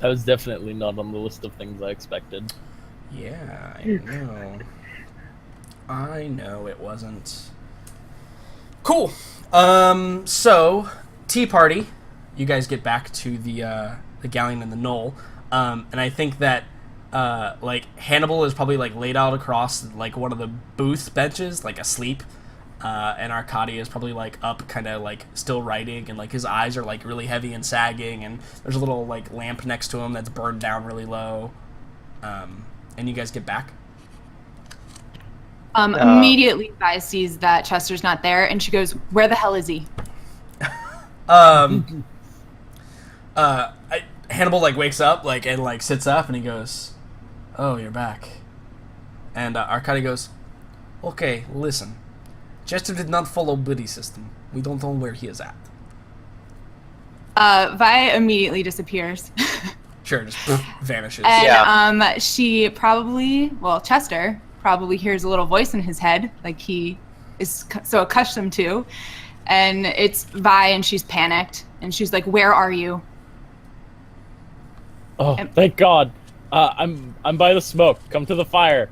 That was definitely not on the list of things I expected. Yeah, I know. I know it wasn't. Cool. So tea party. You guys get back to the galleon and the knoll, and I think that like Hannibal is probably like laid out across like one of the booth benches, like asleep, and Arcadia is probably like up, kind of like still writing, and like his eyes are like really heavy and sagging, and there's a little like lamp next to him that's burned down really low. And you guys get back. Immediately, Vi sees that Chester's not there, and she goes, "Where the hell is he?" Hannibal like wakes up like and like sits up and he goes, "Oh, you're back." And Arcadia goes, "Okay, listen. Chester did not follow buddy system. We don't know where he is at." Vi immediately disappears. Sure, just vanishes. And she probably, Chester probably hears a little voice in his head, like he is so accustomed to, and it's Vi, and she's panicked, and she's like, "Where are you?" Oh, thank God! I'm by the smoke. Come to the fire.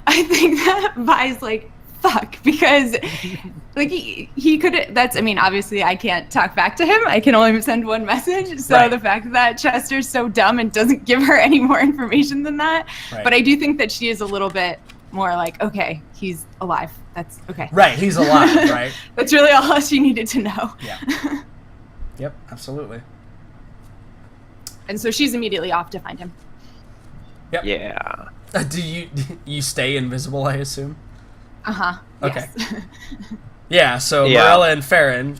I think that Vi's like, fuck, because like he could, obviously I can't talk back to him. I can only send one message. So right. The fact that Chester's so dumb and doesn't give her any more information than that. Right. But I do think that she is a little bit more like, okay, he's alive. That's okay. Right, he's alive, right? That's really all she needed to know. Yeah. Yep, absolutely. And so she's immediately off to find him. Yep. Yeah. Do you stay invisible, I assume? Uh-huh. Okay. Yes. Yeah, so Morella and Farron,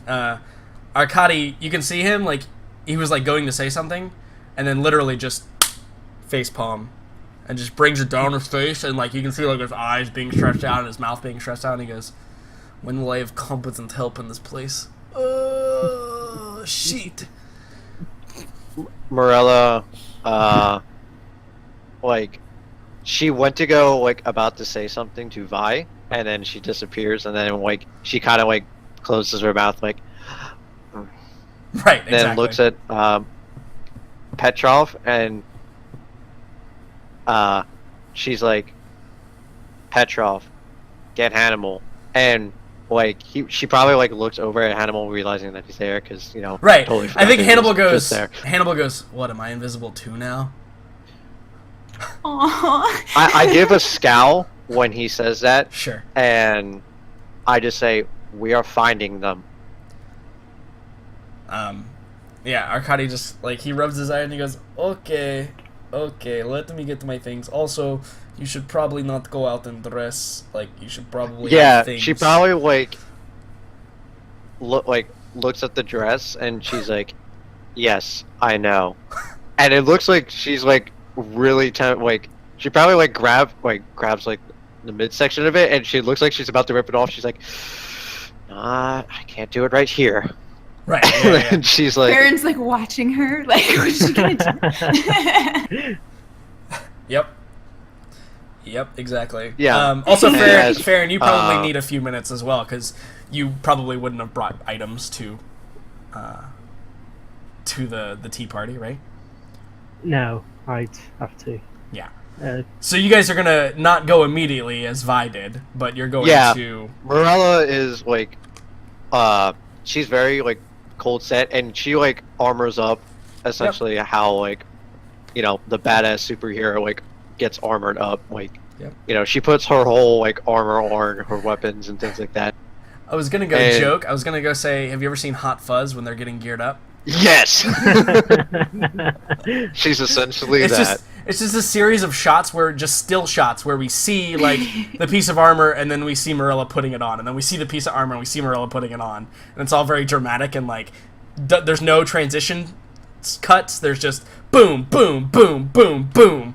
Arkady, you can see him, like, he was, like, going to say something, and then literally just facepalm, and just brings it down his face, and, like, you can see, like, his eyes being stretched out, and his mouth being stretched out, and he goes, "When will I have competent help in this place? Oh, shit." Morella, like, she went to go, like, about to say something to Vi, and then she disappears, and then, like, she kind of, like, closes her mouth, like... Right, exactly. Then looks at, Petrov, and, she's like, "Petrov, get Hannibal." And, like, she probably, like, looks over at Hannibal, realizing that he's there, because, you know... Right, totally I think Hannibal goes, "What, am I invisible too now?" Aww. I give a scowl when he says that. Sure. And I just say, "We are finding them." Yeah, Arkady just, like, he rubs his eye and he goes, okay, let me get my things. Also, you should probably not go out and dress. Like, you should probably have things. She probably, like, looks at the dress, and she's like, "Yes, I know." And it looks like she's, like, really she probably like grabs like the midsection of it, and she looks like she's about to rip it off. She's like, "I can't do it right here." Right. Yeah. And she's like, Farron's like watching her, like, what's she gonna do? Yep, exactly. Yeah. Also, Farron, you probably need a few minutes as well, because you probably wouldn't have brought items to the tea party, right? No, I'd have to. Yeah. So you guys are gonna not go immediately as Vi did, but you're going to... Morella is, like, she's very, like, cold set, and she, like, armors up, essentially how, like, you know, the badass superhero, like, gets armored up, like, you know, she puts her whole, like, armor on her weapons and things like that. I was gonna go joke. I was gonna go say, have you ever seen Hot Fuzz when they're getting geared up? Yes! She's essentially that. It's just a series of shots still shots where we see, like, the piece of armor, and then we see Morella putting it on, and then we see the piece of armor, and we see Morella putting it on. And it's all very dramatic, and, like, there's no transition cuts. There's just boom, boom, boom, boom, boom.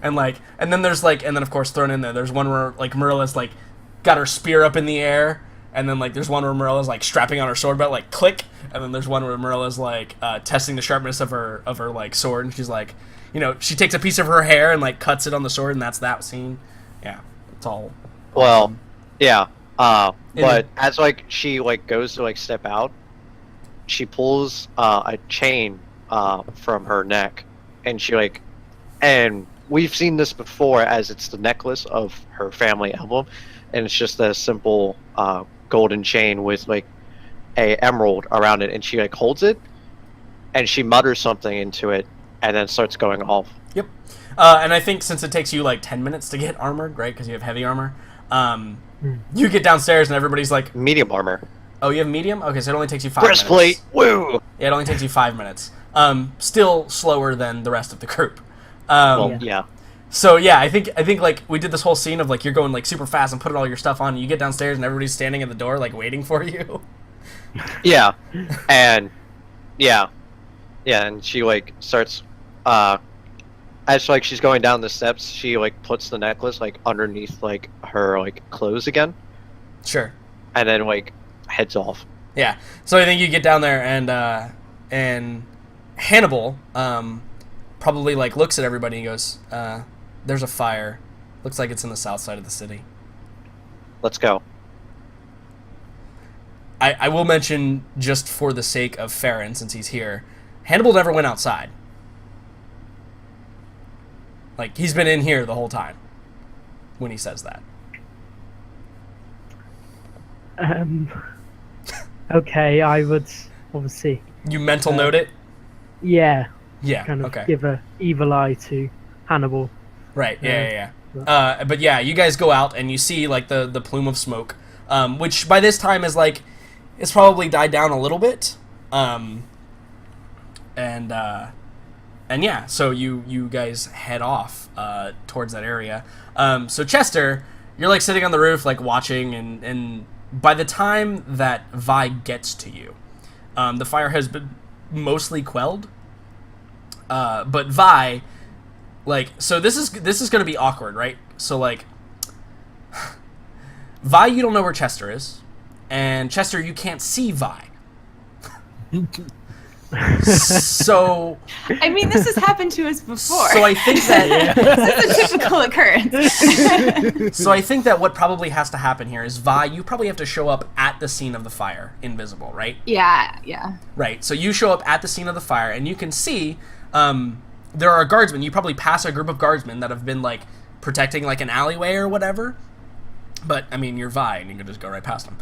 And, like, and then there's, like, and then, of course, thrown in there's one where, like, Morella's, like, got her spear up in the air, and then, like, there's one where Morella's, like, strapping on her sword belt, like, click, and then there's one where Morella's, like, testing the sharpness of her, like, sword, and she's, like, you know, she takes a piece of her hair and, like, cuts it on the sword, and that's that scene. Yeah, it's all... Well, awesome. yeah, but as, like, she, like, goes to, like, step out, she pulls a chain from her neck, and and we've seen this before, as it's the necklace of her family emblem, and it's just a simple golden chain with like a emerald around it, and she like holds it, and she mutters something into it, and then starts going off. Yep. And I think since it takes you like 10 minutes to get armored, right? Because you have heavy armor. You get downstairs and everybody's like, Medium armor. "Oh, you have medium? Okay, so it only takes you 5 Breastplate. minutes." Woo! Yeah, it only takes you 5 minutes. Still slower than the rest of the group. Well, yeah. So yeah, I think like we did this whole scene of like you're going like super fast and putting all your stuff on, and you get downstairs and everybody's standing at the door like waiting for you. Yeah, and and she like starts as like she's going down the steps, she like puts the necklace like underneath like her like clothes again, Sure. and then like heads off. Yeah. So I think you get down there and Hannibal probably like looks at everybody and goes, "There's a fire. Looks like it's in the south side of the city." Let's go. I will mention, just for the sake of Farron, since he's here, Hannibal never went outside. Like, he's been in here the whole time when he says that. Okay, I would obviously. You mental note it? Yeah, Yeah, kind of okay. give a evil eye to Hannibal. Right, yeah. But yeah, you guys go out and you see, like, the plume of smoke, which by this time is, like, it's probably died down a little bit. And yeah, so you guys head off towards that area. So Chester, you're like sitting on the roof, like watching, and by the time that Vi gets to you, the fire has been mostly quelled. But Vi, like, so this is gonna be awkward, right? So like, Vi, you don't know where Chester is, and Chester, you can't see Vi. So I mean, this has happened to us before. So I think that This is a typical occurrence. So I think that what probably has to happen here is Vi, you probably have to show up at the scene of the fire, invisible, right? Yeah. Right. So you show up at the scene of the fire, and you can see there are guardsmen. You probably pass a group of guardsmen that have been like protecting like an alleyway or whatever. But I mean, you're Vi, and you can just go right past them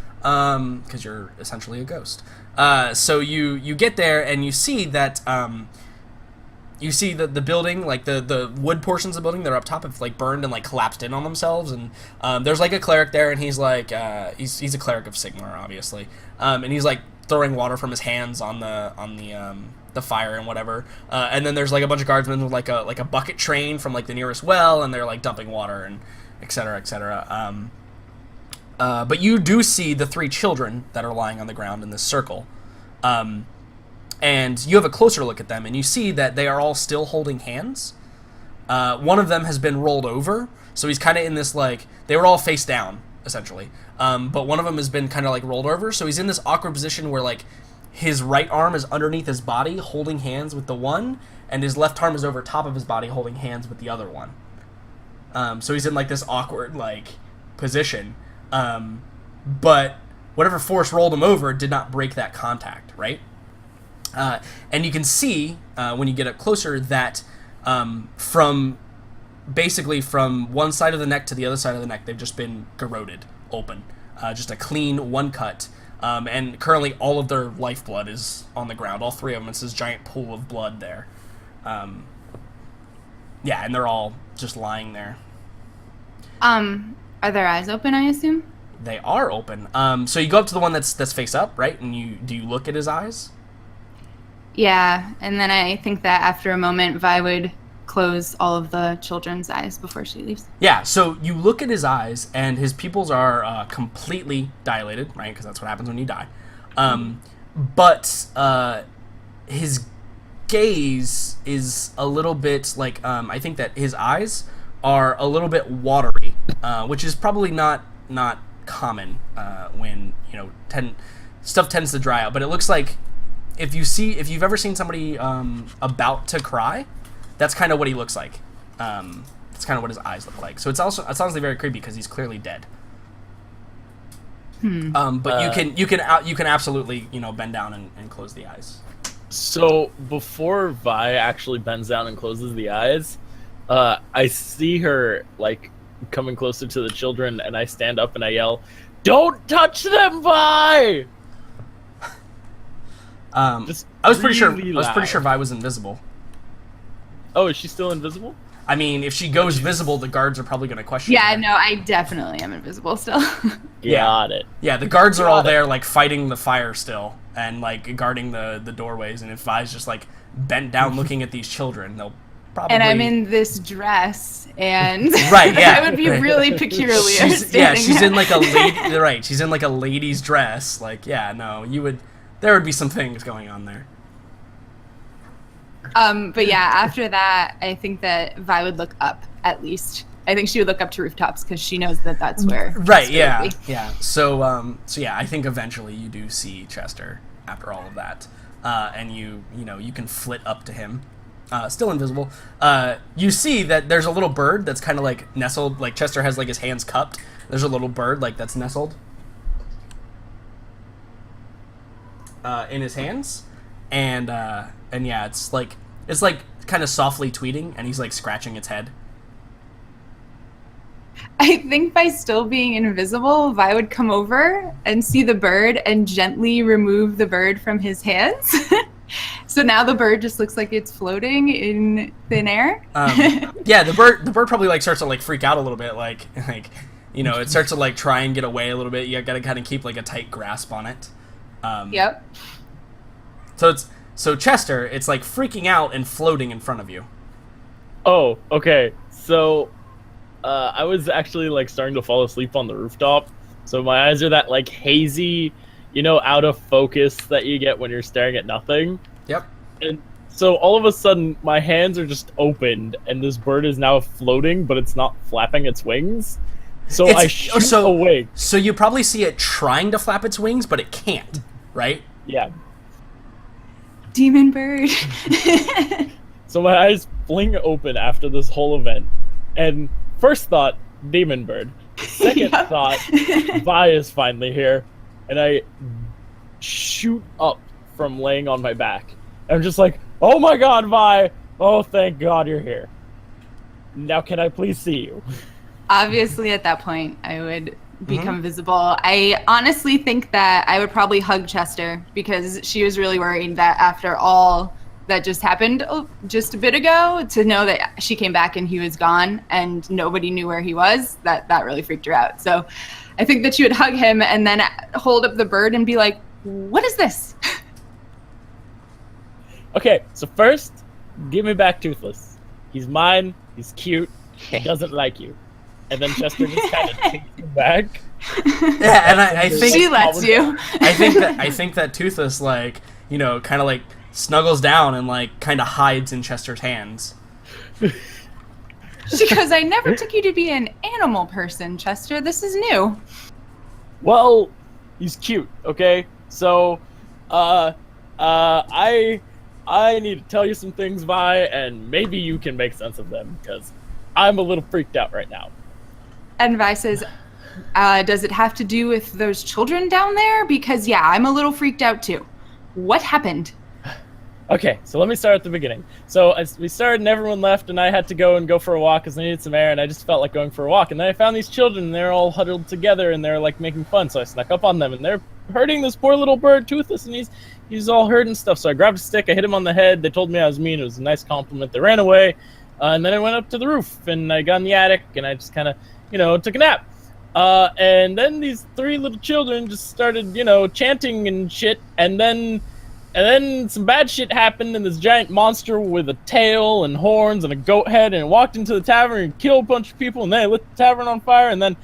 because you're essentially a ghost. So you get there and you see that you see the building, like the wood portions of the building that are up top have like burned and like collapsed in on themselves, and there's like a cleric there, and he's like he's a cleric of Sigmar, obviously, and he's like throwing water from his hands on the fire and whatever, and then there's like a bunch of guardsmen with like a bucket train from like the nearest well, and they're like dumping water and et cetera, et cetera. But you do see the 3 children that are lying on the ground in this circle. And you have a closer look at them, and you see that they are all still holding hands. One of them has been rolled over, so he's kind of in this, like, they were all face down, essentially. But one of them has been kind of, like, rolled over, so he's in this awkward position where, like, his right arm is underneath his body, holding hands with the one, and his left arm is over top of his body, holding hands with the other one. So he's in, like, this awkward, like, position. But whatever force rolled him over did not break that contact, right? And you can see, when you get up closer, that from one side of the neck to the other side of the neck, they've just been garroted open. Just a clean one cut. And currently all of their lifeblood is on the ground. All 3 of them. It's this giant pool of blood there. Yeah, and they're all just lying there. Are their eyes open, I assume? They are open. So you go up to the one that's face up, right? And do you look at his eyes? Yeah, and then I think that after a moment, Vi would close all of the children's eyes before she leaves. Yeah, so you look at his eyes, and his pupils are completely dilated, right? Because that's what happens when you die. But his gaze is a little bit like, I think that his eyes are a little bit watery, which is probably not common when, you know, stuff tends to dry out. But it looks like if you've ever seen somebody about to cry, that's kind of what he looks like. That's kind of what his eyes look like. So it's honestly very creepy because he's clearly dead. But you can absolutely bend down and close the eyes. So before Vi actually bends down and closes the eyes, I see her like coming closer to the children, and I stand up and I yell, "Don't touch them, Vi!" I was pretty sure loud. Vi was invisible. Oh, is she still invisible? I mean, if she goes visible, the guards are probably going to question her. Yeah, no, I definitely am invisible still. Got it. Yeah, the guards are all there, like, fighting the fire still, and, like, guarding the doorways, and if Vi's just, like, bent down looking at these children, they'll probably... And I'm in this dress, and right, yeah. I would be really peculiar she's in, like, a lady... Right, she's in, like, a lady's dress. Like, yeah, no, there would be some things going on there. But yeah, after that, I think that Vi would look up, at least. I think she would look up to rooftops because she knows that that's where. Right. Yeah. Would be. Yeah. So yeah, I think eventually you do see Chester after all of that, and you can flit up to him, still invisible. You see that there's a little bird that's kind of like nestled. Like Chester has like his hands cupped. There's a little bird like that's nestled in his hands, and yeah, it's like kind of softly tweeting, and he's like scratching its head. I think by still being invisible, Vi would come over and see the bird and gently remove the bird from his hands. So now the bird just looks like it's floating in thin air. Yeah, the bird probably like starts to like freak out a little bit, like it starts to like try and get away a little bit. You gotta kind of keep like a tight grasp on it. Yep. So Chester, it's like freaking out and floating in front of you. Oh, okay. So, I was actually like starting to fall asleep on the rooftop. So my eyes are that like hazy, out of focus that you get when you're staring at nothing. Yep. And so all of a sudden, my hands are just opened, and this bird is now floating, but it's not flapping its wings. So I shoot away. So you probably see it trying to flap its wings, but it can't, right? Yeah. Demon bird. So my eyes fling open after this whole event, and first thought, demon bird. Second thought, Vi is finally here, and I shoot up from laying on my back. I'm just like, oh my god, Vi! Oh, thank God you're here. Now can I please see you? Obviously, at that point, I would become visible. I honestly think that I would probably hug Chester because she was really worried that after all that just happened just a bit ago, to know that she came back and he was gone and nobody knew where he was, that really freaked her out. So I think that she would hug him and then hold up the bird and be like, what is this? Okay, so first, give me back Toothless. He's mine, he's cute, he doesn't like you. And then Chester just kind of takes him back. Yeah, and I think she lets you. I think that Toothless kind of like snuggles down and like kind of hides in Chester's hands. She goes, I never took you to be an animal person, Chester. This is new. Well, he's cute, okay? So, I need to tell you some things, Vi, and maybe you can make sense of them, because I'm a little freaked out right now. And Vi says, does it have to do with those children down there? Because, yeah, I'm a little freaked out, too. What happened? Okay, so let me start at the beginning. So we started and everyone left, and I had to go for a walk because I needed some air, and I just felt like going for a walk. And then I found these children, and they're all huddled together, and they're like making fun. So I snuck up on them, and they're hurting this poor little bird, Toothless, and he's all hurt and stuff. So I grabbed a stick, I hit him on the head. They told me I was mean. It was a nice compliment. They ran away, and then I went up to the roof, and I got in the attic, and I just kind of, took a nap. And then these three little children just started, chanting and shit, and then some bad shit happened, and this giant monster with a tail and horns and a goat head, and it walked into the tavern and killed a bunch of people, and then I lit the tavern on fire, and then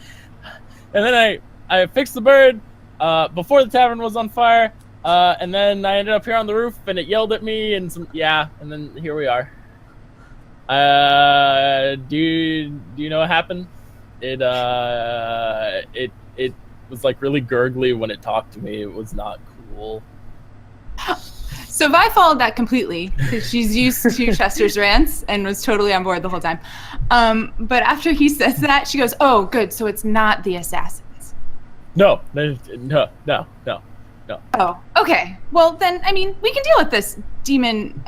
I fixed the bird before the tavern was on fire, and then I ended up here on the roof, and it yelled at me, and and then here we are. Do you know what happened? It was like really gurgly when it talked to me. It was not cool. So Vi followed that completely because she's used to Chester's rants and was totally on board the whole time. But after he says that, she goes, "Oh, good. So it's not the assassins." No, no, no, no, no. Oh, okay. Well, then, I mean, we can deal with this demon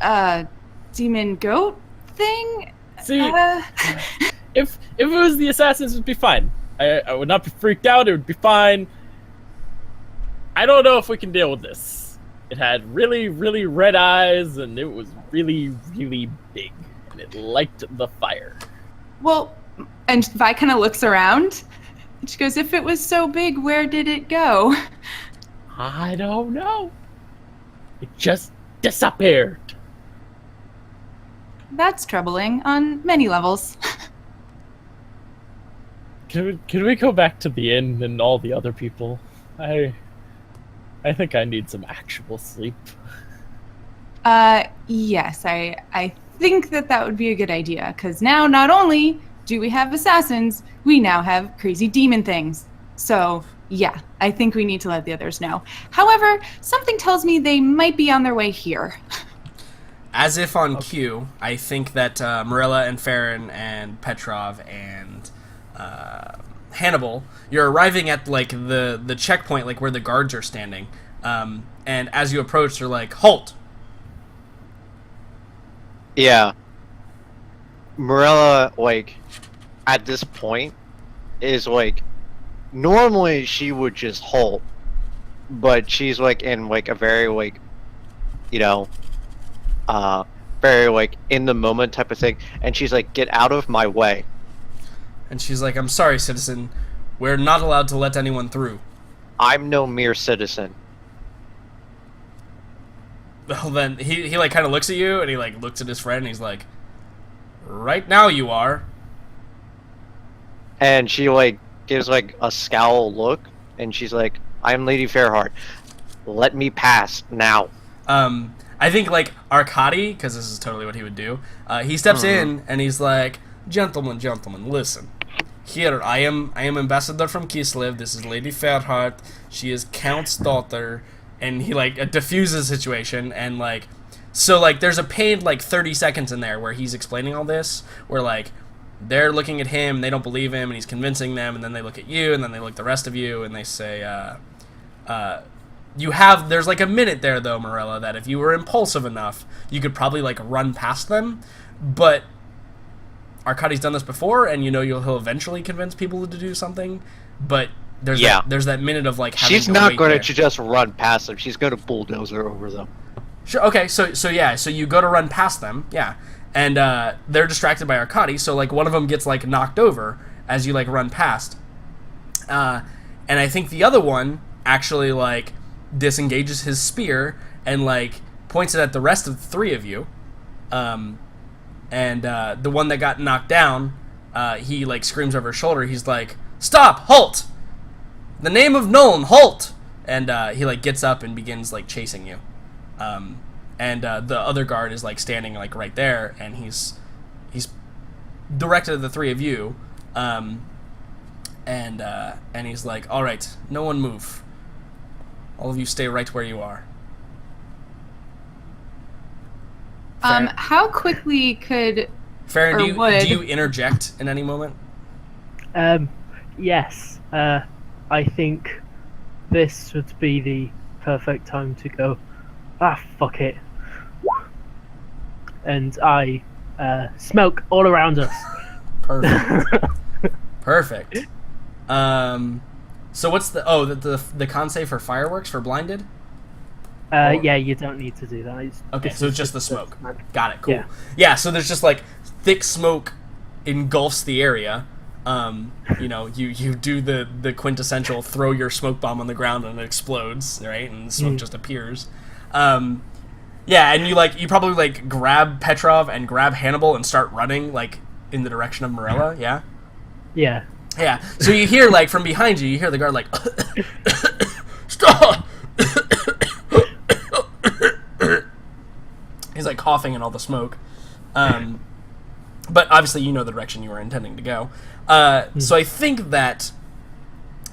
goat thing. See, if it was the assassins, it would be fine. I would not be freaked out. It would be fine. I don't know if we can deal with this. It had really, really red eyes, and it was really, really big, and it liked the fire. Well, and Vi kind of looks around. And she goes, if it was so big, where did it go? I don't know. It just disappeared. That's troubling on many levels. Can we go back to the inn and all the other people? I think I need some actual sleep. Yes, I think that would be a good idea, because now not only do we have assassins, we now have crazy demon things. So, yeah, I think we need to let the others know. However, something tells me they might be on their way here. As if on cue, I think that Marilla and Farron and Petrov and Hannibal, you're arriving at like the checkpoint, like where the guards are standing, and as you approach, they're like, "Halt!" Yeah. Marilla, like, at this point, is like, normally she would just halt, but she's like in like a very like, you know, very like in the moment type of thing, and she's like, "Get out of my way." And she's like, "I'm sorry, citizen. We're not allowed to let anyone through." I'm no mere citizen. Well, then he like kind of looks at you, and he like looks at his friend, and he's like, "Right now you are." And she like gives like a scowl look, and she's like, "I'm Lady Fairheart. Let me pass now." I think like Arkady, because this is totally what he would do. He steps in, and he's like, "Gentlemen, listen. Here, I am ambassador from Kislev. This is Lady Fairheart. She is Count's daughter." And he like diffuses the situation, and like, so like there's a paid like 30 seconds in there where he's explaining all this, where like they're looking at him, they don't believe him, and he's convincing them, and then they look at you, and then they look at the rest of you, and they say, there's like a minute there though, Marilla, that if you were impulsive enough, you could probably like run past them, but Arkady's done this before, and you know he'll eventually convince people to do something, but there's that minute of like having she's to not wait going there. to just run past them. She's going to bulldozer over them. Sure. Okay. So you go to run past them. Yeah. And they're distracted by Arkady. So like one of them gets like knocked over as you like run past. And I think the other one actually like disengages his spear and like points it at the rest of the three of you. And the one that got knocked down, he like screams over his shoulder. He's like, "Stop! Halt! The name of Nuln, halt!" And he like gets up and begins like chasing you. And the other guard is like standing like right there, and he's directed at the three of you. And he's like, "All right, no one move. All of you stay right where you are." How quickly could Farron, or do you interject in any moment? Yes. I think this would be the perfect time to go, fuck it. And I smoke all around us. Perfect. Perfect. So what's the con save for fireworks for blinded? Yeah, you don't need to do that. Okay, so it's just the smoke. Got it. Cool. Yeah. Yeah. So there's just like thick smoke engulfs the area. You know, you do the quintessential throw your smoke bomb on the ground and it explodes, right? And the smoke just appears. Yeah, and you probably like grab Petrov and grab Hannibal and start running like in the direction of Marilla. Yeah. Yeah. Yeah. So you hear like from behind you hear the guard like, "Stop!" He's like coughing in all the smoke. But obviously you know the direction you were intending to go. So I think that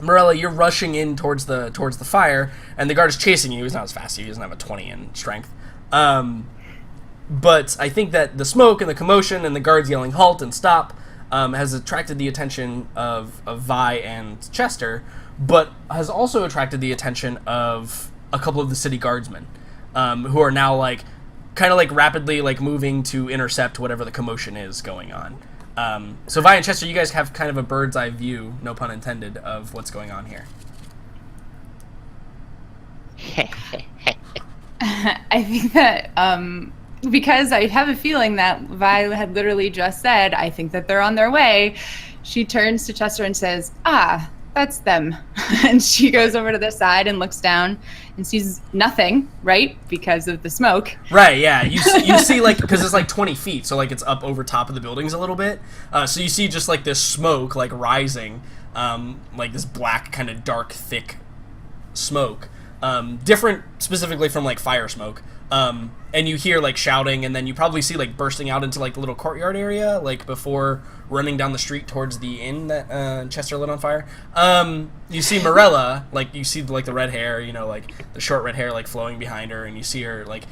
Marilla, you're rushing in towards the fire, and the guard is chasing you. He's not as fast as you. He doesn't have a 20 in strength. But I think that the smoke and the commotion and the guards yelling halt and stop has attracted the attention of Vi and Chester, but has also attracted the attention of a couple of the city guardsmen, who are now like kind of like rapidly like moving to intercept whatever the commotion is going on. So Vi and Chester, you guys have kind of a bird's eye view, no pun intended, of what's going on here. I think that because I have a feeling that Vi had literally just said, I think that they're on their way, she turns to Chester and says, "Ah, that's them." And she goes over to the side and looks down and sees nothing, right? Because of the smoke. Right, yeah. You see like, because it's like 20 feet, so like it's up over top of the buildings a little bit. So you see just like this smoke like rising, like this black kind of dark, thick smoke. Different specifically from like fire smoke. And you hear like shouting, and then you probably see like bursting out into like the little courtyard area, like before running down the street towards the inn that Chester lit on fire. You see Morella, like you see like the red hair, you know, like the short red hair like flowing behind her, and you see her like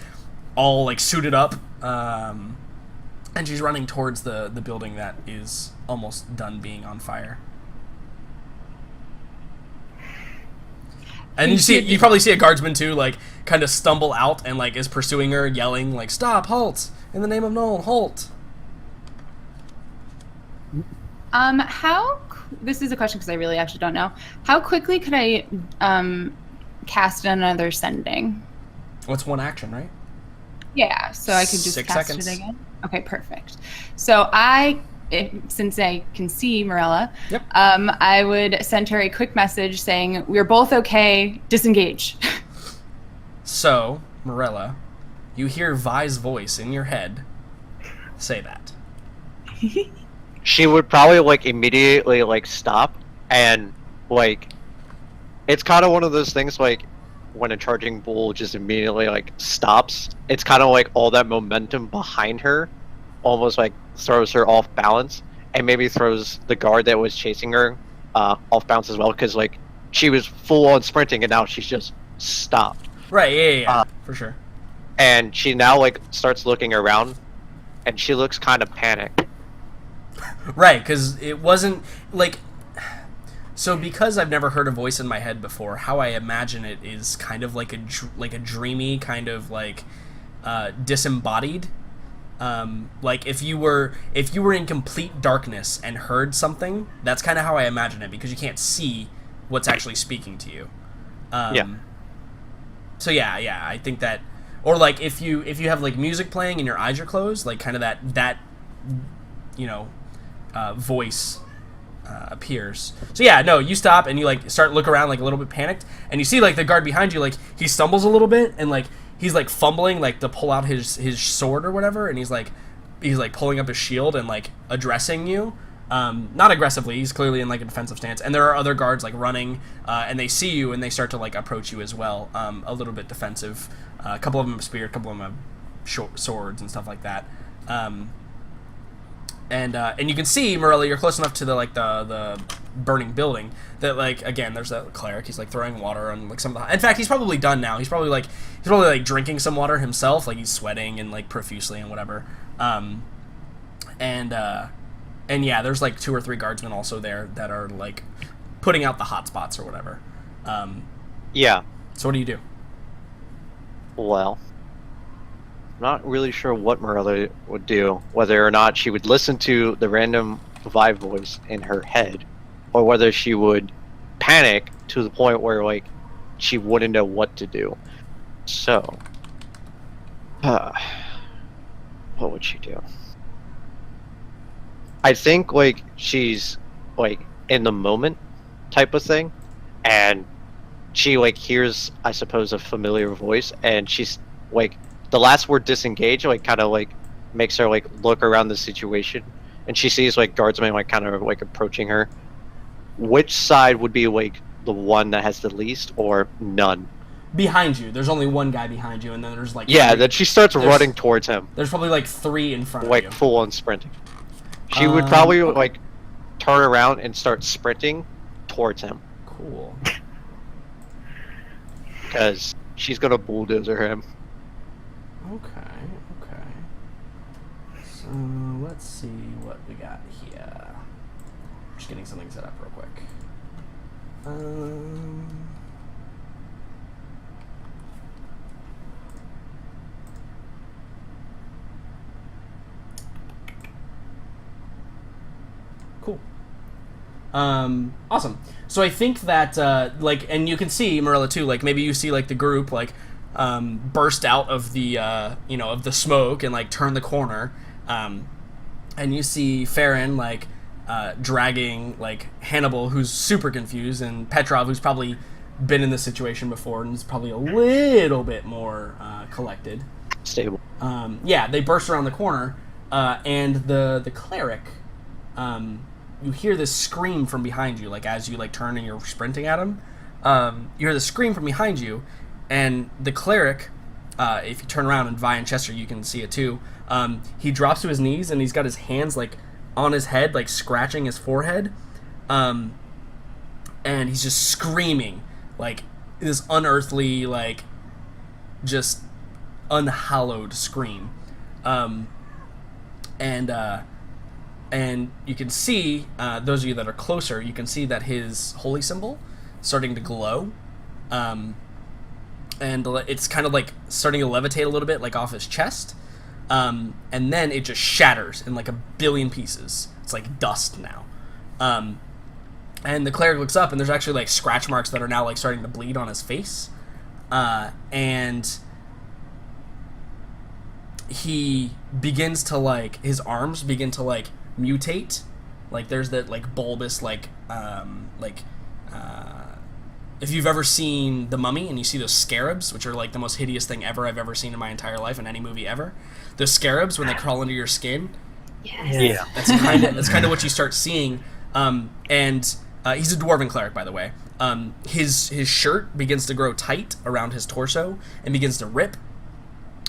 all like suited up, and she's running towards the building that is almost done being on fire. And you probably see a guardsman too, like kind of stumble out and like is pursuing her, yelling like, "Stop! Halt! In the name of Nolan, halt!" This is a question because I really actually don't know. How quickly could I cast another sending? What's one action, right? Yeah, so I could just 6 cast seconds. it again. Okay, perfect. So since I can see Morella, Yep. I would send her a quick message saying, "We're both okay, disengage." So, Morella, you hear Vi's voice in your head say that. She would probably like immediately like stop, and like it's kind of one of those things like when a charging bull just immediately like stops. It's kind of like all that momentum behind her almost like throws her off balance, and maybe throws the guard that was chasing her off balance as well, because like she was full on sprinting and now she's just stopped. Right, yeah, for sure. And she now like starts looking around, and she looks kind of panicked. Right, because it wasn't like... So because I've never heard a voice in my head before, how I imagine it is kind of like a dreamy, kind of like disembodied. Like if you were in complete darkness and heard something, that's kind of how I imagine it, because you can't see what's actually speaking to you. Yeah. So yeah, I think that, or like if you have like music playing and your eyes are closed, like kind of that you know, voice appears. So yeah, no, you stop and you like start look around like a little bit panicked, and you see like the guard behind you, like he stumbles a little bit and like he's like fumbling like to pull out his sword or whatever, and he's like pulling up his shield and like addressing you. Not aggressively, he's clearly in like a defensive stance, and there are other guards like running, and they see you and they start to like approach you as well, a little bit defensive. A couple of them have spear, a couple of them have short swords and stuff like that. And you can see, Morella, you're close enough to the burning building that like again there's that cleric. He's like throwing water on like some of the. In fact, he's probably done now. He's probably like drinking some water himself. Like he's sweating and like profusely and whatever. And yeah, there's like 2 or 3 guardsmen also there that are like putting out the hot spots or whatever. Yeah. So what do you do? Well, I'm not really sure what Morella would do, whether or not she would listen to the random vibe voice in her head, or whether she would panic to the point where like she wouldn't know what to do. So, what would she do? I think like she's like in the moment type of thing, and she like hears, I suppose, a familiar voice, and she's like the last word disengage like kind of like makes her like look around the situation, and she sees like guardsmen like kind of like approaching her. Which side would be like the one that has the least, or none? Behind you. There's only one guy behind you, and then there's like then she starts running towards him. There's probably like 3 in front of Like you. full on sprinting. She would probably like turn around and start sprinting towards him, Cool. because she's gonna bulldozer him. Okay. So let's see what we got here. Just getting something set up real quick. Um, cool. Awesome. So I think that, like, and you can see, Marilla, too, like, maybe you see, like, the group, like, burst out of the, of the smoke and, like, turn the corner. And you see Farron, like, dragging, like, Hannibal, who's super confused, and Petrov, who's probably been in this situation before and is probably a little bit more collected. Stable. Yeah, they burst around the corner, and the cleric, you hear this scream from behind you, like, as you, like, turn and you're sprinting at him. You hear the scream from behind you, and the cleric, if you turn around, and Vi and Chester, you can see it too, he drops to his knees, and he's got his hands, like, on his head, like, scratching his forehead, and he's just screaming, like, this unearthly, like, just unhallowed scream. And you can see, those of you that are closer, you can see that his holy symbol is starting to glow. And it's kind of like starting to levitate a little bit, like, off his chest. And then it just shatters in like a billion pieces. It's like dust now. And the cleric looks up, and there's actually like scratch marks that are now like starting to bleed on his face. And he begins to, like, his arms begin to, like, mutate. Like, there's that, like, bulbous, like, if you've ever seen The Mummy and you see those scarabs, which are, like, the most hideous thing ever I've ever seen in my entire life in any movie ever. Those scarabs, when they crawl into your skin. Yes. Yeah. That's kind of what you start seeing. And he's a dwarven cleric, by the way. His shirt begins to grow tight around his torso and begins to rip.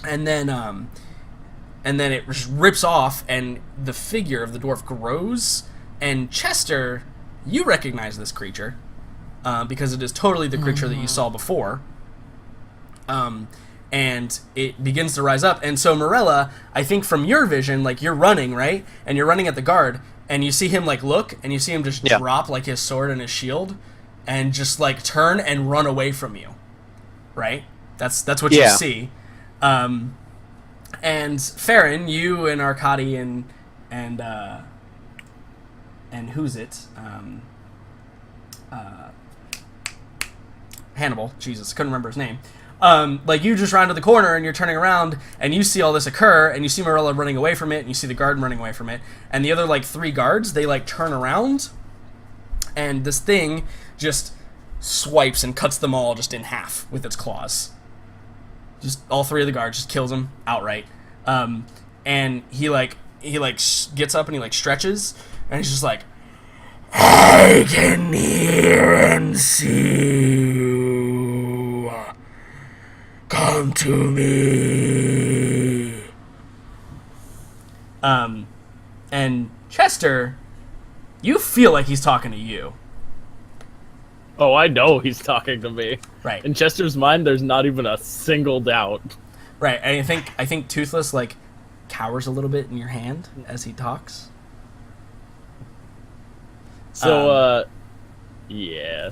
And then it just rips off, and the figure of the dwarf grows. And Chester, you recognize this creature, because it is totally the creature that you saw before. And it begins to rise up. And so, Morella, I think from your vision, like, you're running, right? And you're running at the guard, and you see him, like, look, and you see him just drop, like, his sword and his shield, and just, like, turn and run away from you, right? That's what you see. And Farron, you and Arkady and who's it? Hannibal. Jesus, couldn't remember his name. Like, you just round to the corner, and you're turning around, and you see all this occur, and you see Morella running away from it, and you see the guard running away from it, and the other, like, 3 guards, they, like, turn around, and this thing just swipes and cuts them all just in half with its claws. Just all 3 of the guards, just kills them outright. And he gets up and he, like, stretches, and he's just like, I can hear and see you. Come to me. And Chester, you feel like he's talking to you. Oh, I know he's talking to me. Right. In Chester's mind, there's not even a single doubt. Right, and I think Toothless, like, cowers a little bit in your hand as he talks. So, yeah.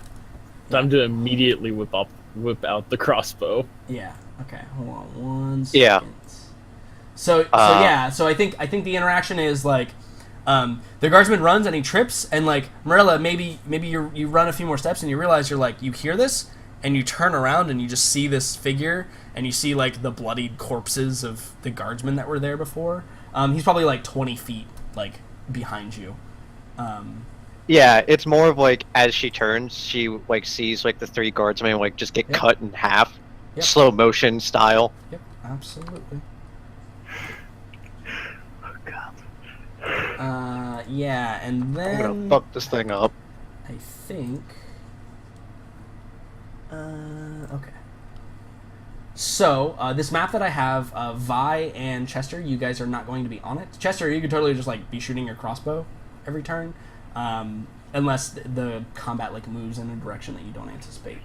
Time to immediately whip out the crossbow. Yeah. Okay. Hold on one second. Yeah. So I think the interaction is like, the guardsman runs and he trips, and, like, Marilla, maybe you run a few more steps and you realize you hear this, and you turn around and you just see this figure, and you see, like, the bloodied corpses of the guardsmen that were there before. He's probably like 20 feet, like, behind you. Yeah, it's more of, like, as she turns, she, like, sees, like, the 3 guardsmen, like, just get cut in half. Yep. Slow motion style. Yep, absolutely. Oh god. Yeah, and then I'm gonna fuck this thing up. I think. Okay. So, this map that I have, Vi and Chester, you guys are not going to be on it. Chester, you could totally just, like, be shooting your crossbow every turn, unless the combat, like, moves in a direction that you don't anticipate.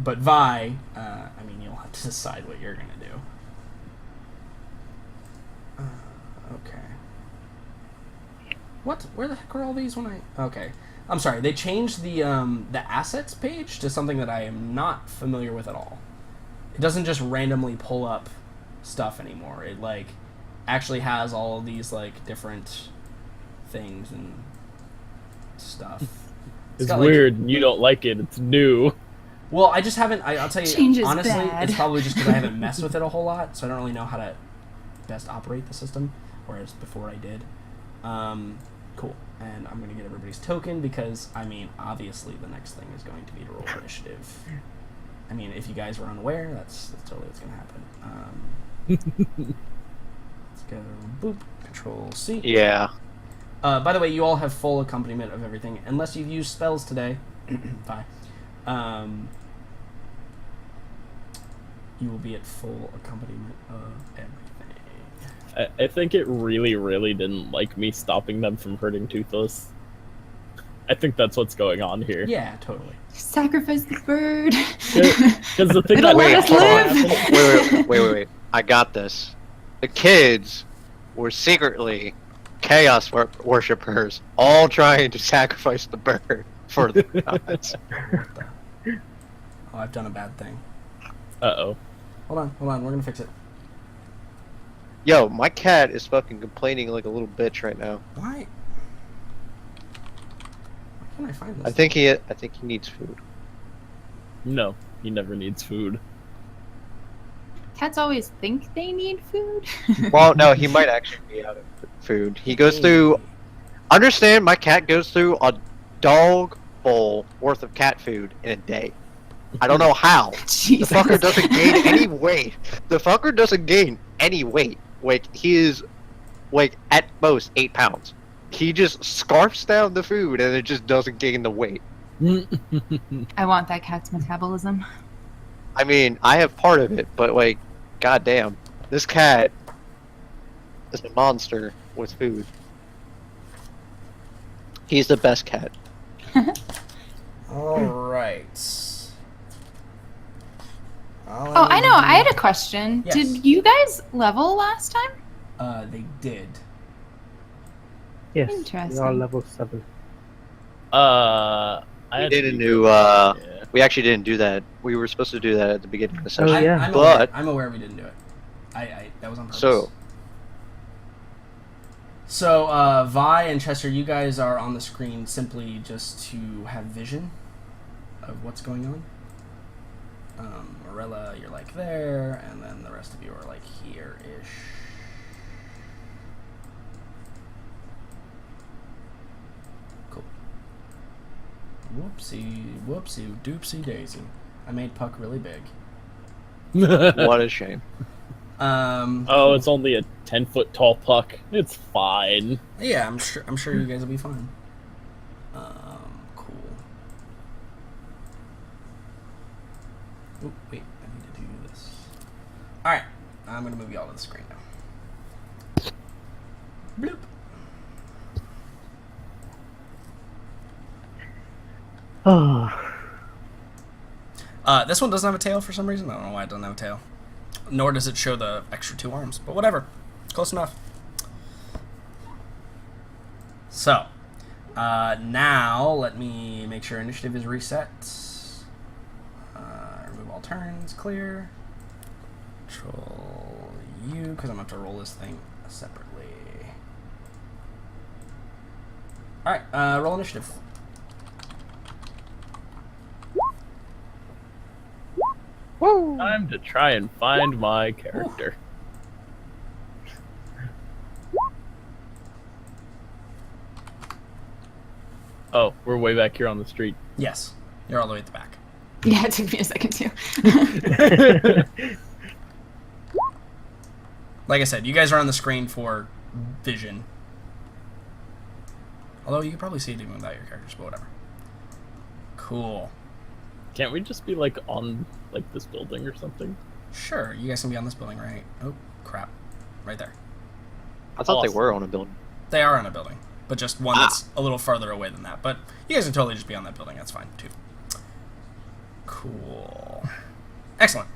But Vi, I mean, you'll have to decide what you're gonna do. Okay. What? Where the heck are all these when I... Okay. I'm sorry. They changed the assets page to something that I am not familiar with at all. It doesn't just randomly pull up stuff anymore. It, like, actually has all of these, like, different things and stuff. It's got, weird. You don't like it. It's new. Well, I just haven't... I'll tell you, Change is honestly, bad. it's probably just because I haven't messed with it a whole lot, so I don't really know how to best operate the system, whereas before I did. Cool. And I'm going to get everybody's token because, I mean, obviously the next thing is going to be to roll initiative. I mean, if you guys were unaware, that's totally what's going to happen. Let's go, boop, Control C. Yeah. By the way, you all have full accompaniment of everything, unless you've used spells today. Bye. You will be at full accompaniment of everything. I think it really, really didn't like me stopping them from hurting Toothless. I think that's what's going on here. Yeah, totally. Sacrifice the bird. Because the thing It'll that let us hold on. live. Wait. I got this. The kids were secretly chaos worshippers, all trying to sacrifice the bird for the gods. Oh, I've done a bad thing. Uh-oh. Hold on, we're gonna fix it. Yo, my cat is fucking complaining like a little bitch right now. Why? Why can't I find this? I think he needs food. No, he never needs food. Cats always think they need food. Well, no, he might actually be out of food. He goes through. Understand, my cat goes through a dog bowl worth of cat food in a day. I don't know how. Jesus. The fucker doesn't gain any weight. The fucker doesn't gain any weight. Like, he is, like, at most 8 pounds. He just scarfs down the food and it just doesn't gain the weight. I want that cat's metabolism. I mean, I have part of it, but, like, goddamn. This cat is a monster with food. He's the best cat. Alright. Oh, I know. I had a question. Yes. Did you guys level last time? They did. Yes, we Interesting. are level 7. I We had to didn't be do, yeah. we actually didn't do that. We were supposed to do that at the beginning of the session. Oh, yeah. I'm aware we didn't do it. That was on purpose. So, Vi and Chester, you guys are on the screen simply just to have vision of what's going on. Morella, you're like there, and then the rest of you are like here-ish. Cool. Whoopsie, doopsie daisy. I made Puck really big. What a shame. Oh, it's only a 10-foot tall puck. It's fine. Yeah, I'm sure you guys will be fine. Cool. Oop, wait, I need to do this. Alright, I'm gonna move you all to the screen now. Bloop. Oh, This one doesn't have a tail for some reason. I don't know why it doesn't have a tail. Nor does it show the extra 2 arms, but whatever. Close enough. So, now let me make sure initiative is reset. Remove all turns, clear. Control U, because I'm going to have to roll this thing separately. Alright, roll initiative. Time to try and find my character. Oh, we're way back here on the street. Yes, you're all the way at the back. Yeah, it took me a second too. Like I said, you guys are on the screen for vision. Although you can probably see it even without your characters, but whatever. Cool. Can't we just be like on like this building or something? Sure, you guys can be on this building, right? Oh, crap. Right there. I thought they Awesome. were on a building. They are on a building, but just one that's a little farther away than that. But you guys can totally just be on that building. That's fine, too. Cool. Excellent.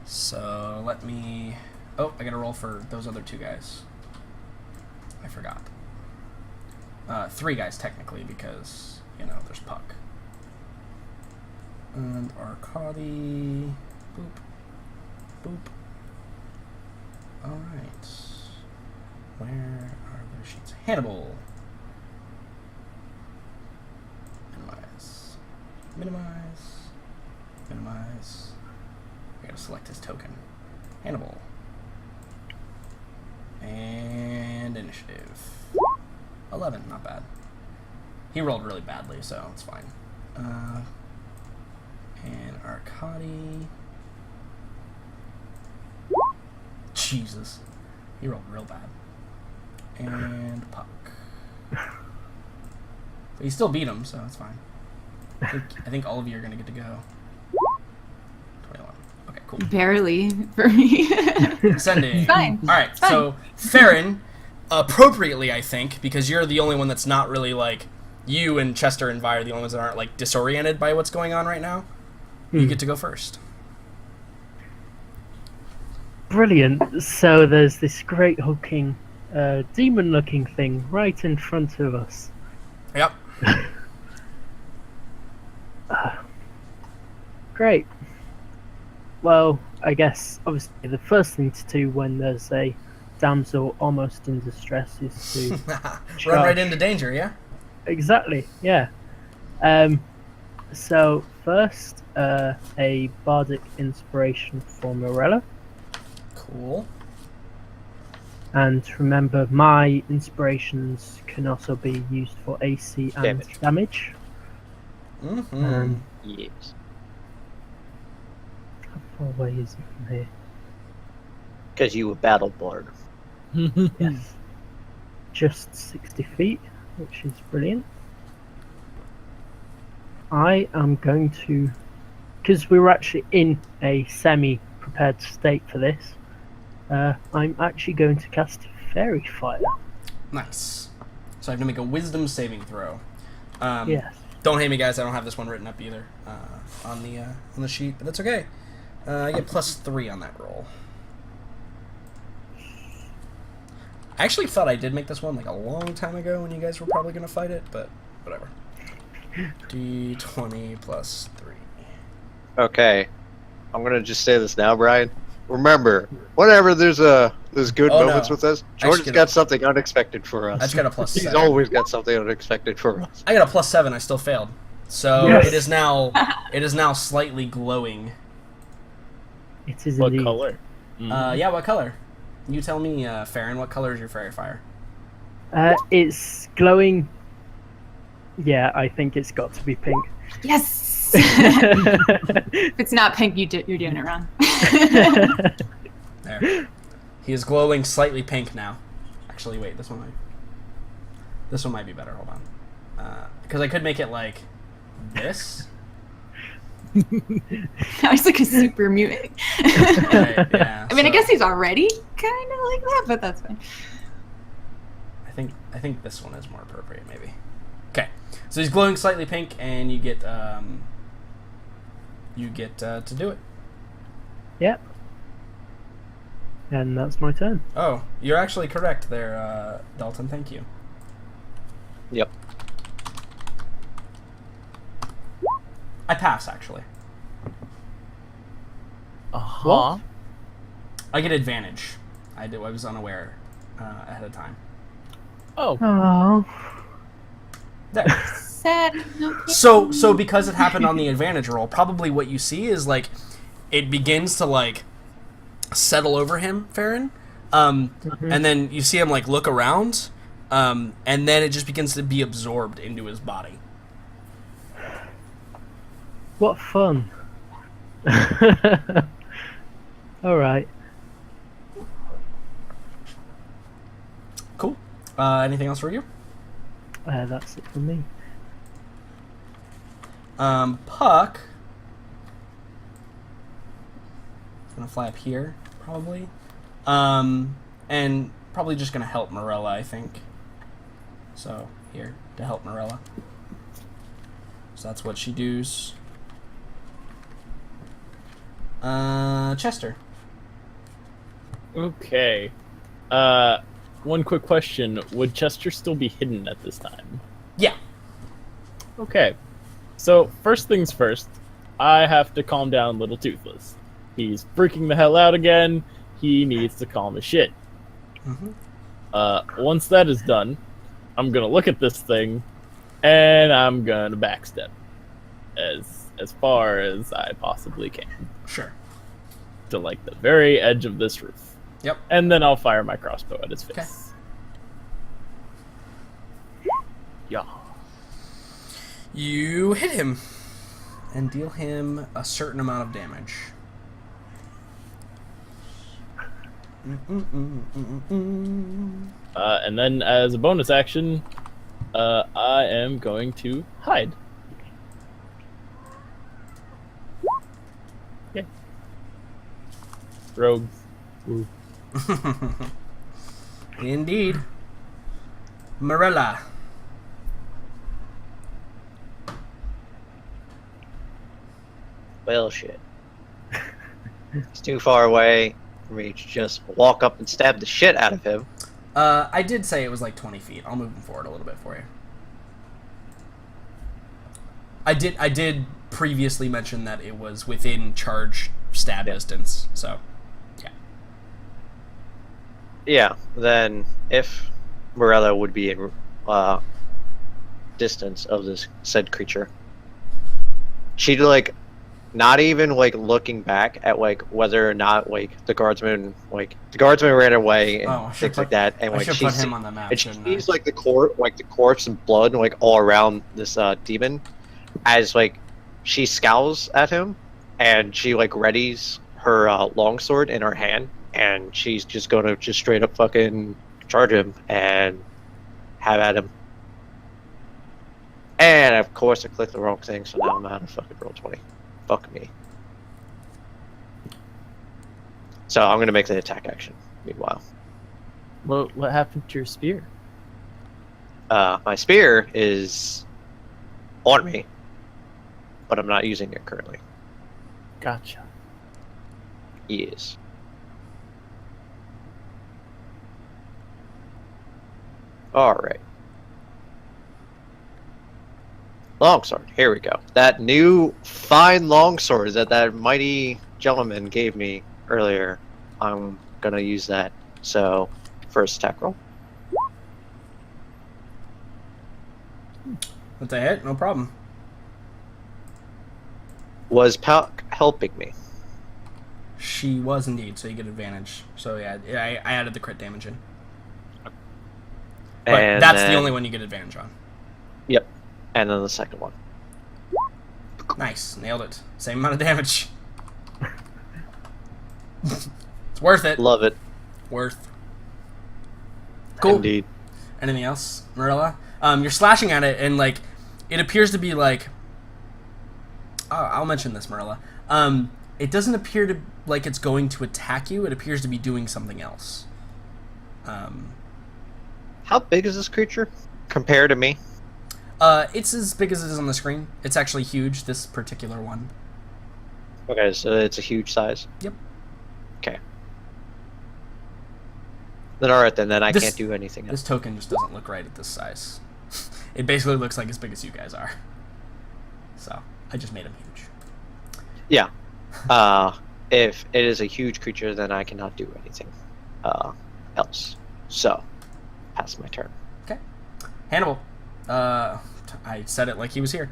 So, let me... Oh, I gotta roll for those other 2 guys. I forgot. 3 guys technically because there's Puck and Arcadi. Boop, boop. All right. Where are those sheets? Hannibal. Minimize. Minimize. Minimize. I gotta select his token. Hannibal. And initiative. 11, not bad. He rolled really badly, so it's fine. And Arcadi. Jesus. He rolled real bad. And Puck. But he still beat him, so it's fine. I think all of you are going to get to go. 21. Okay, cool. Barely for me. Sending. Fine. Alright, so Farron, appropriately, I think, because you're the only one that's not really, like, you and Chester and Vi are the only ones that aren't, like, disoriented by what's going on right now. You get to go first. Brilliant. So there's this great hulking, demon-looking thing right in front of us. Yep. Great. Well, I guess, obviously, the first thing to do when there's a damsel almost in distress is to... Run right into danger, yeah? Exactly, yeah. So, first, a bardic inspiration for Morella. Cool. And remember, my inspirations can also be used for AC and damage. Mm-hmm. Yes. How far away is it from here? Because you were battle bard. Yes. Just 60 feet, which is brilliant. I am going to... Because we were actually in a semi-prepared state for this, I'm actually going to cast Fairy Fire. Nice. So I have to make a Wisdom saving throw. Yes. Don't hate me, guys. I don't have this one written up either on the sheet, but that's okay. I get +3 on that roll. I actually thought I did make this one like a long time ago when you guys were probably going to fight it, but whatever. D20 +3. Okay. I'm going to just say this now, Brian. Remember, whenever there's good moments with us, Jordan's got something unexpected for us. I just got a +7. He's always got something unexpected for us. I got a +7. I still failed. So Yes. it is now slightly glowing. It is What indeed. color? Yeah, what color? You tell me, Farron, what color is your fairy fire? It's glowing. Yeah, I think it's got to be pink. Yes. If it's not pink, you're doing it wrong. There. He is glowing slightly pink now. Actually, wait, this one might be better. Hold on. Because I could make it like this. Now he's like a super mutant. Right, yeah, I mean, I so guess he's already kind of like that, but that's fine. I think this one is more appropriate, maybe. Okay, so he's glowing slightly pink, and you get to do it. Yep. And that's my turn. Oh, you're actually correct there, Dalton. Thank you. Yep. I pass, actually. Uh-huh. I get advantage. I was unaware ahead of time. Oh. Oh. There. Sad. Okay. So because it happened on the advantage roll, probably what you see is like it begins to like settle over him, Farron, and then you see him like look around, and then it just begins to be absorbed into his body. What fun. Alright. Cool. Anything else for you? That's it for me. Puck. Gonna fly up here, probably. And probably just gonna help Morella, I think. So, here, to help Morella. So that's what she does. Chester. Okay. one quick question: would Chester still be hidden at this time? Yeah. Okay. So first things first, I have to calm down Little Toothless. He's freaking the hell out again. He needs to calm his shit. Mm-hmm. Once that is done, I'm gonna look at this thing, and I'm gonna backstep as far as I possibly can Sure. to like the very edge of this roof. Yep. And then I'll fire my crossbow at his face. Yeah. You hit him and deal him a certain amount of damage. And then as a bonus action, I am going to hide. Okay. Rogues. Ooh. Indeed. Marilla. Well, shit. It's too far away for me to just walk up and stab the shit out of him. I did say it was like 20 feet. I'll move him forward a little bit for you. I did previously mention that it was within charge stab distance, so yeah. Yeah, then if Morella would be in distance of this said creature, she'd like not even like looking back at like whether or not like the guardsman ran away and things like that, and like I should she put him on the map. and she sees like the corpse and blood like all around this demon, as like she scowls at him, and she like readies her longsword in her hand, and she's just gonna just straight up fucking charge him and have at him. And of course I clicked the wrong thing, so now I'm out of fucking roll 20. Fuck me. So I'm gonna make the attack action. Meanwhile, What happened to your spear? my spear is on me, but I'm not using it currently. Gotcha. Yes. All right. Longsword. Here we go. That new fine longsword that mighty gentleman gave me earlier. I'm gonna use that. So, first attack roll. That's a hit, no problem. Was Puck helping me? She was indeed, so you get advantage. So yeah, I added the crit damage in. But And that's the then- only one you get advantage on. Yep. And then the second one. Nice, nailed it. Same amount of damage. It's worth it. Love it. Worth. Cool. Indeed. Anything else, Marilla? You're slashing at it, and like, it appears to be like. I'll mention this, Marilla. It doesn't appear to like it's going to attack you. It appears to be doing something else. How big is this creature compared to me? It's as big as it is on the screen. It's actually huge. This particular one. Okay, so it's a huge size. Yep. Okay. Then alright then I This- can't do anything else. This token just doesn't look right at this size. It basically looks like as big as you guys are. So I just made him huge. Yeah. If it is a huge creature, then I cannot do anything else. So, pass my turn. Okay. Hannibal. I said it like he was here.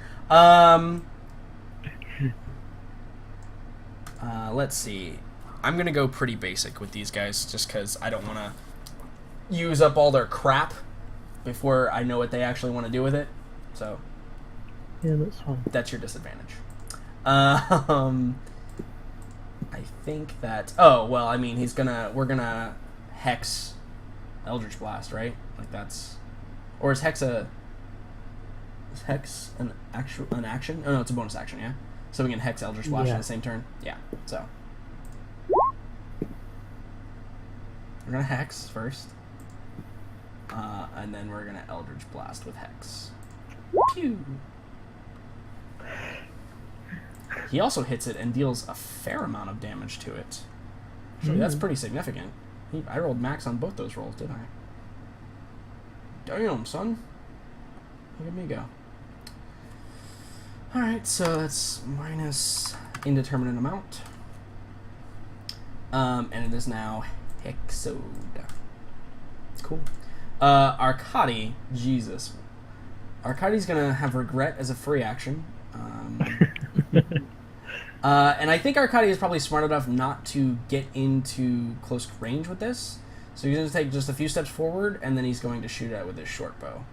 Let's see. I'm gonna go pretty basic with these guys, just because I don't want to use up all their crap before I know what they actually want to do with it. So Yeah, that's fine. that's your disadvantage. I think that. Oh well, I mean, we're gonna hex Eldritch Blast, right? Like that's, or is hex an action? Oh no, it's a bonus action, yeah. So we can hex Eldritch Blast in Yeah. the same turn. Yeah. So we're gonna hex first, and then we're gonna Eldritch Blast with hex. Pew. He also hits it and deals a fair amount of damage to it. Actually, that's pretty significant. I rolled max on both those rolls, didn't I? Damn, son. Look at me go. Alright, so that's minus indeterminate amount. And it is now Hexode. Cool. Arcadi, Jesus. Arcadi's gonna have regret as a free action. And I think Arcadi is probably smart enough not to get into close range with this. So he's going to take just a few steps forward, and then he's going to shoot it with his short bow.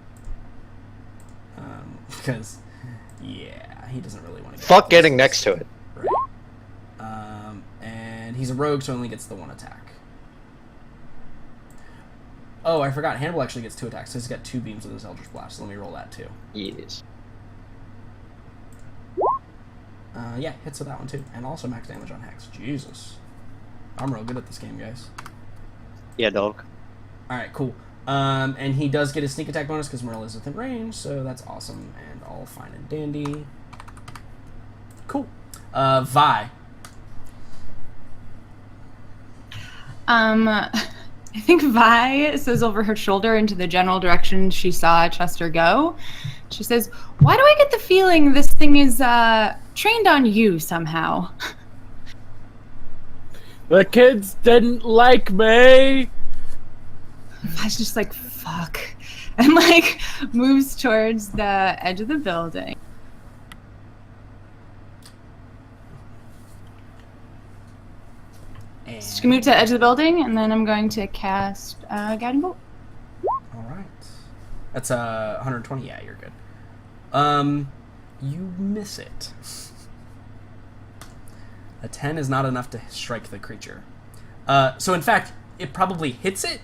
Because, yeah, he doesn't really want to. Fuck getting next to it. Right. And he's a rogue, so only gets the one attack. Oh, I forgot. Hannibal actually gets 2 attacks, so he's got 2 beams with his Eldritch Blast. So let me roll that too. Yes. Yeah, hits with that one too, and also max damage on Hex. Jesus, I'm real good at this game, guys. Yeah, dog. All right, cool. And he does get his sneak attack bonus because Merle is within range, so that's awesome and all fine and dandy. Cool. Vi. I think Vi says over her shoulder into the general direction she saw Chester go. She says, "Why do I get the feeling this thing is trained on you somehow?" The kids didn't like me. Vi's just like, fuck. And like moves towards the edge of the building. Just gonna move to the edge of the building, and then I'm going to cast Guiding Bolt. All right. That's 120. Yeah, you're good. You miss it. A 10 is not enough to strike the creature. So in fact, it probably hits it,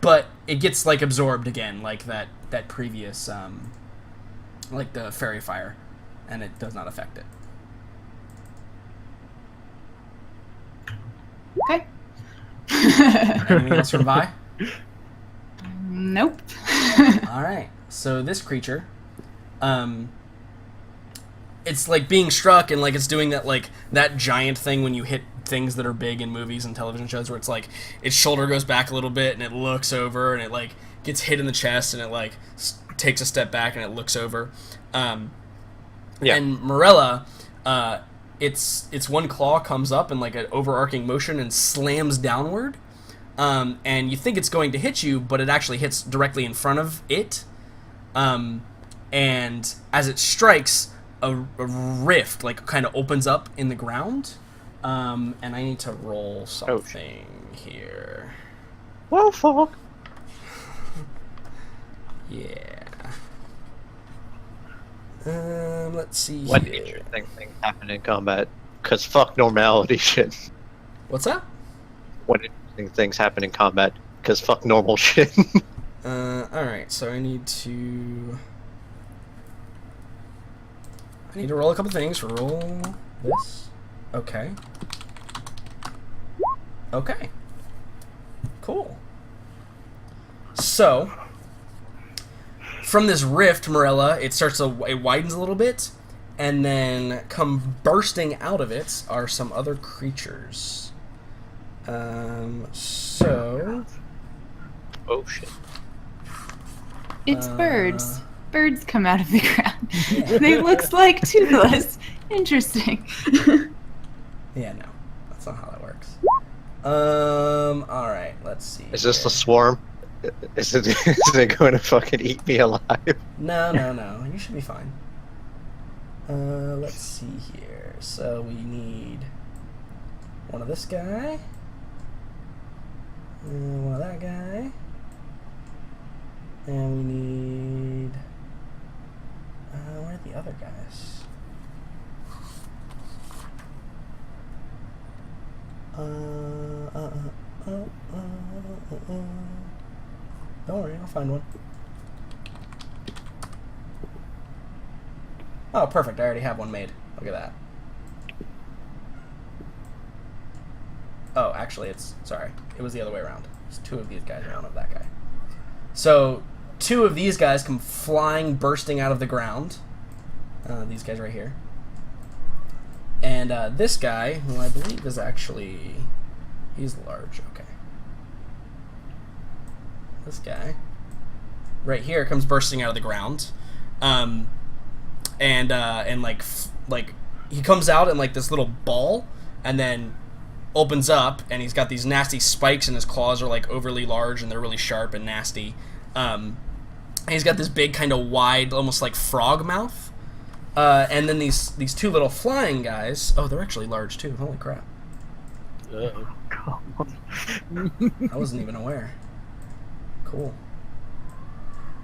but it gets like absorbed again, like that previous, like the fairy fire, and it does not affect it. Okay. Anything else from Vi? Nope. All right. So this creature, it's like being struck, and like it's doing that giant thing when you hit things that are big in movies and television shows, where it's like its shoulder goes back a little bit and it looks over, and it like gets hit in the chest, and it like takes a step back and it looks over. And Morella, its one claw comes up in like an overarching motion and slams downward. And you think it's going to hit you, but it actually hits directly in front of it. And as it strikes, a rift like kind of opens up in the ground. And I need to roll something here. Well, fuck. Yeah. Let's see. What here. interesting things happen in combat? Cause fuck normality shit. What's that? What interesting things happen in combat? Cause fuck normal shit. Alright, so I need to roll a couple things. Roll this. Okay. Okay. Cool. So, from this rift, Morella, it widens a little bit, and then come bursting out of it are some other creatures. So... Oh shit. It's birds. Birds come out of the ground. They look like toothless. Interesting. Yeah, no. That's not how that works. Alright, let's see. Is this the swarm? Is it going to fucking eat me alive? No. You should be fine. Let's see here. So we need one of this guy. One of that guy. And we need... where are the other guys? Don't worry, I'll find one. Oh, perfect. I already have one made. Look at that. Oh, actually, sorry. It was the other way around. There's 2 of these guys and 1 of that guy. So, 2 of these guys come flying, bursting out of the ground. These guys right here. And this guy, who I believe is actually... He's large, okay. This guy right here comes bursting out of the ground, and like he comes out in like this little ball, and then opens up, and he's got these nasty spikes, and his claws are like overly large, and they're really sharp and nasty. And he's got this big kind of wide, almost like frog mouth. And then these two little flying guys. Oh, they're actually large too. Holy crap! Uh-oh. God. I wasn't even aware. Cool.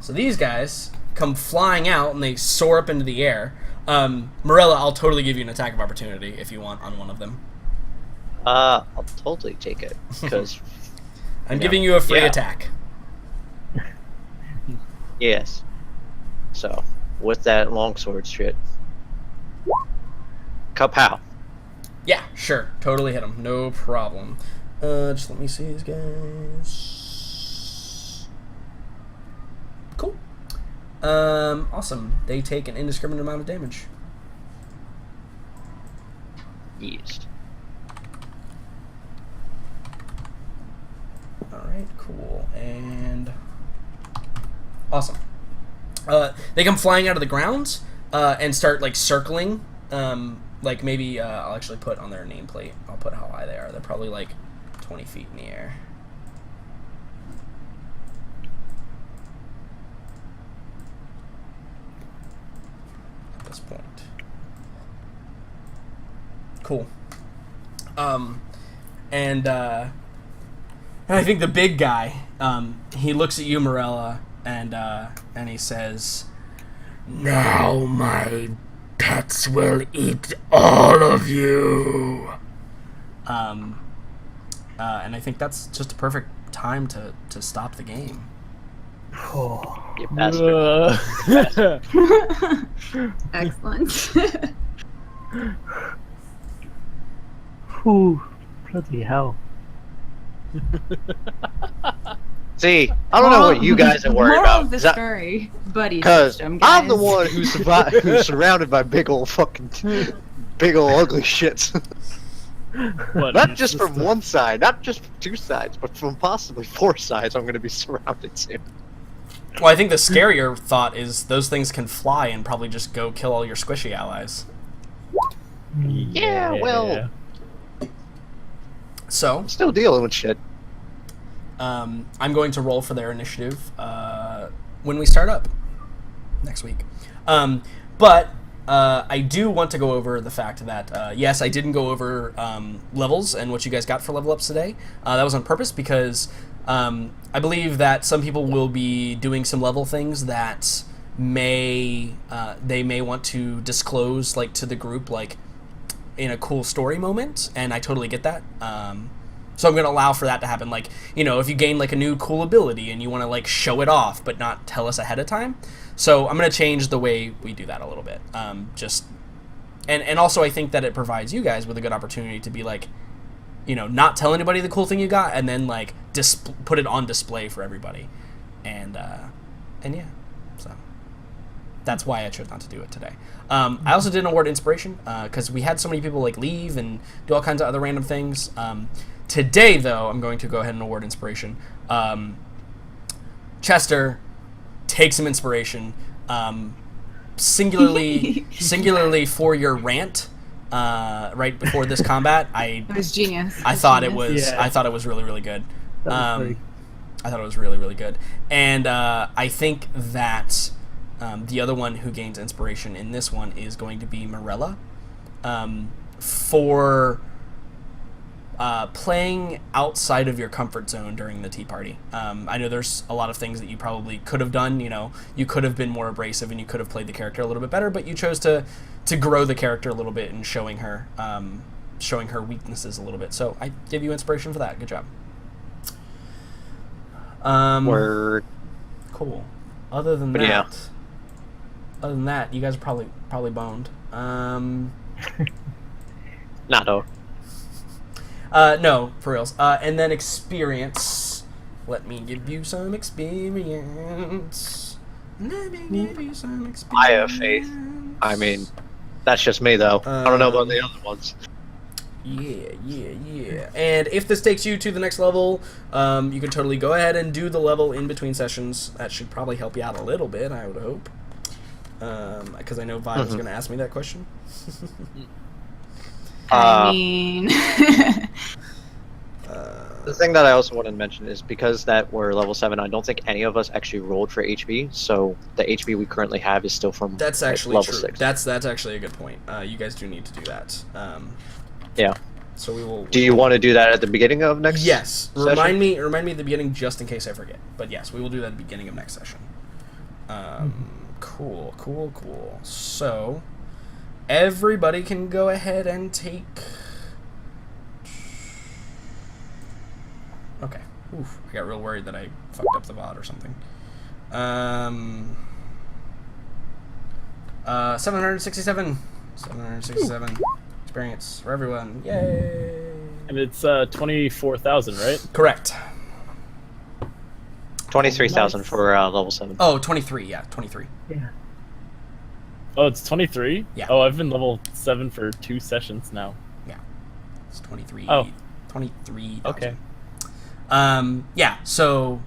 So these guys come flying out, and they soar up into the air. Morella, I'll totally give you an attack of opportunity if you want on one of them. I'll totally take it because I'm giving you a free Yeah. attack. yes. So with that longsword shit, kapow. Yeah, sure. Totally hit him. No problem. Just let me see these guys. Cool. Awesome. They take an indiscriminate amount of damage. Yes. Alright, cool. And awesome. They come flying out of the ground and start like circling. Like maybe I'll actually put on their nameplate. I'll put how high they are. They're probably like 20 feet in the air. At this point. Cool. And I think the big guy, he looks at you, Morella, and he says, "Now my pets will eat all of you." And I think that's just a perfect time to stop the game. Oh. You bastard. Excellent. Whew, bloody hell. See, I don't know what you guys are worried Moral about. of the story, buddy Because system, I'm the guys. one who's surrounded by big old ugly shits. What, Not it's just from a- one side, not just from two sides, but from possibly four sides. I'm going to be surrounded soon. Well, I think the scarier thought is those things can fly and probably just go kill all your squishy allies. Yeah, well, So, I'm still dealing with shit. I'm going to roll for their initiative when we start up next week. But I do want to go over the fact that, yes, I didn't go over levels and what you guys got for level ups today. That was on purpose because I believe that some people will be doing some level things that they may want to disclose like to the group like in a cool story moment, and I totally get that. So I'm going to allow for that to happen. Like, you know, if you gain like a new cool ability and you want to like show it off but not tell us ahead of time. So I'm going to change the way we do that a little bit. And also I think that it provides you guys with a good opportunity to be like, you know, not tell anybody the cool thing you got and then like put it on display for everybody. And yeah, so that's why I chose not to do it today. I also didn't award inspiration because we had so many people like leave and do all kinds of other random things. Today, though, I'm going to go ahead and award inspiration. Chester, take some inspiration. Singularly for your rant right before this combat. It was genius. I thought it genius. was. Yeah. I thought it was really, really good. That was very I thought it was really, really good. And I think that the other one who gains inspiration in this one is going to be Morella for playing outside of your comfort zone during the tea party. I know there's a lot of things that you probably could have done. You know, you could have been more abrasive and you could have played the character a little bit better, but you chose to grow the character a little bit and showing her weaknesses a little bit. So I give you inspiration for that. Good job. Word. Cool. Other than But yeah. that, you guys are probably boned. Not though. No, for reals. And then experience. Let me give you some experience. Let me give you some experience. I have faith. I mean, that's just me though. I don't know about the other ones. Yeah. And if this takes you to the next level, you can totally go ahead and do the level in between sessions. That should probably help you out a little bit, I would hope. Because I know Vi was going to ask me that question. I mean, The thing that I also wanted to mention is because that we're level 7, I don't think any of us actually rolled for HP, so the HP we currently have is still from That's actually level true. 6. That's actually a good point. You guys do need to do that. Yeah. So we will. Do you want to do that at the beginning of next? Yes. session? Remind me at the beginning just in case I forget. But yes, we will do that at the beginning of next session. Cool. So everybody can go ahead and take. Okay. Oof. I got real worried that I fucked up the VOD or something. 767 experience for everyone. Yay! And it's 24,000, right? Correct. 23,000 Nice. for level 7. Oh, 23. Yeah, 23. Yeah. Oh, it's 23? Yeah. Oh, I've been level 7 for 2 sessions now. It's 23. Oh. 23. Okay. Yeah. So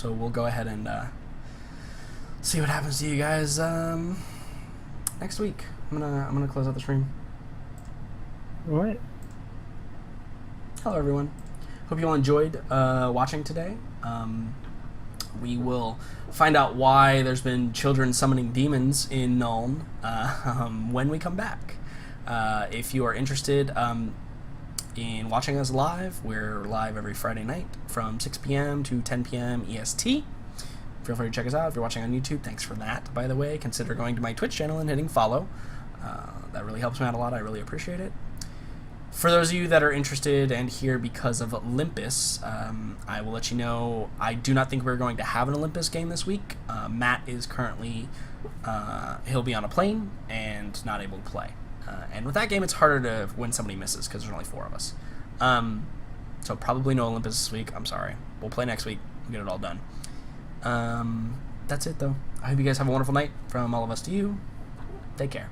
we'll go ahead and see what happens to you guys next week. I'm gonna close out the stream. All right. Hello, everyone. Hope you all enjoyed watching today. We will find out why there's been children summoning demons in Nuln when we come back. If you are interested in watching us live, we're live every Friday night from 6 p.m. to 10 p.m. EST. Feel free to check us out. If you're watching on YouTube, thanks for that, by the way. Consider going to my Twitch channel and hitting follow. That really helps me out a lot. I really appreciate it. For those of you that are interested and here because of Olympus, I will let you know I do not think we're going to have an Olympus game this week. Matt is currently, he'll be on a plane and not able to play. And with that game, it's harder to when somebody misses because there's only 4 of us. So probably no Olympus this week. I'm sorry. We'll play next week. We'll get it all done. That's it, though. I hope you guys have a wonderful night. From all of us to you, take care.